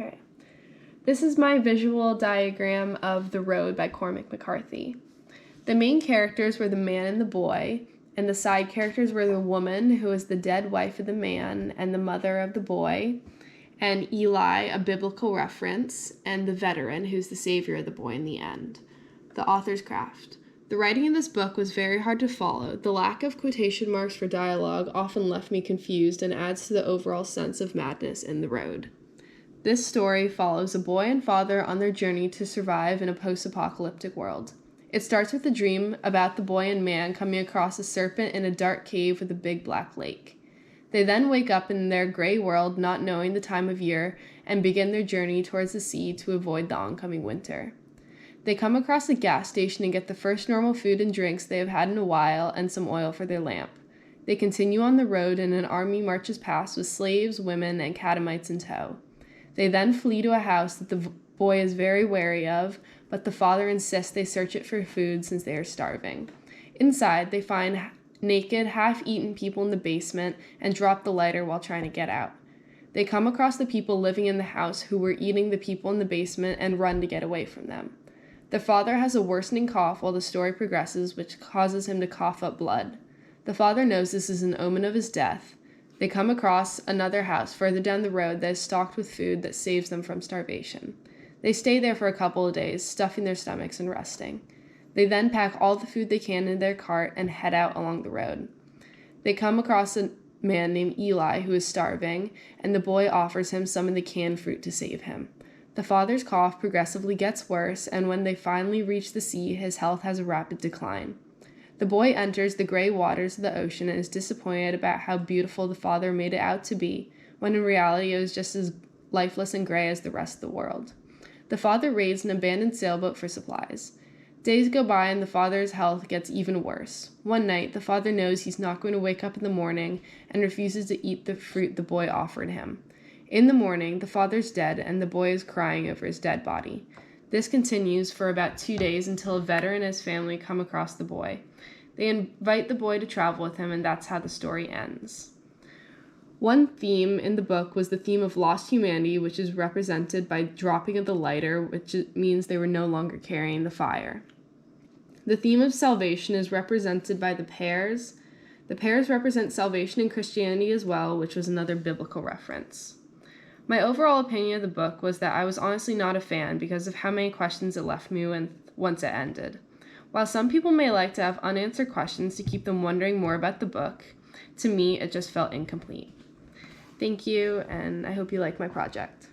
All right. This is my visual diagram of The Road by Cormac McCarthy. The main characters were the man and the boy, and the side characters were the woman, who was the dead wife of the man and the mother of the boy, and Eli, a biblical reference, and the veteran, who's the savior of the boy in the end. The author's craft. The writing in this book was very hard to follow. The lack of quotation marks for dialogue often left me confused and adds to the overall sense of madness in The Road. This story follows a boy and father on their journey to survive in a post-apocalyptic world. It starts with a dream about the boy and man coming across a serpent in a dark cave with a big black lake. They then wake up in their gray world, not knowing the time of year, and begin their journey towards the sea to avoid the oncoming winter. They come across a gas station and get the first normal food and drinks they have had in a while and some oil for their lamp. They continue on the road and an army marches past with slaves, women, and catamites in tow. They then flee to a house that the boy is very wary of, but the father insists they search it for food since they are starving. Inside, they find naked, half-eaten people in the basement and drop the lighter while trying to get out. They come across the people living in the house who were eating the people in the basement and run to get away from them. The father has a worsening cough while the story progresses, which causes him to cough up blood. The father knows this is an omen of his death. They come across another house further down the road that is stocked with food that saves them from starvation. They stay there for a couple of days, stuffing their stomachs and resting. They then pack all the food they can in their cart and head out along the road. They come across a man named Eli who is starving, and the boy offers him some of the canned fruit to save him. The father's cough progressively gets worse, and when they finally reach the sea, his health has a rapid decline. The boy enters the gray waters of the ocean and is disappointed about how beautiful the father made it out to be, when in reality it was just as lifeless and gray as the rest of the world. The father raids an abandoned sailboat for supplies. Days go by and the father's health gets even worse. One night, the father knows he's not going to wake up in the morning and refuses to eat the fruit the boy offered him. In the morning, the father's dead and the boy is crying over his dead body. This continues for about 2 days until a veteran and his family come across the boy. They invite the boy to travel with him, and that's how the story ends. One theme in the book was the theme of lost humanity, which is represented by dropping of the lighter, which means they were no longer carrying the fire. The theme of salvation is represented by the pears. The pears represent salvation in Christianity as well, which was another biblical reference. My overall opinion of the book was that I was honestly not a fan because of how many questions it left me once it ended. While some people may like to have unanswered questions to keep them wondering more about the book, to me it just felt incomplete. Thank you, and I hope you like my project.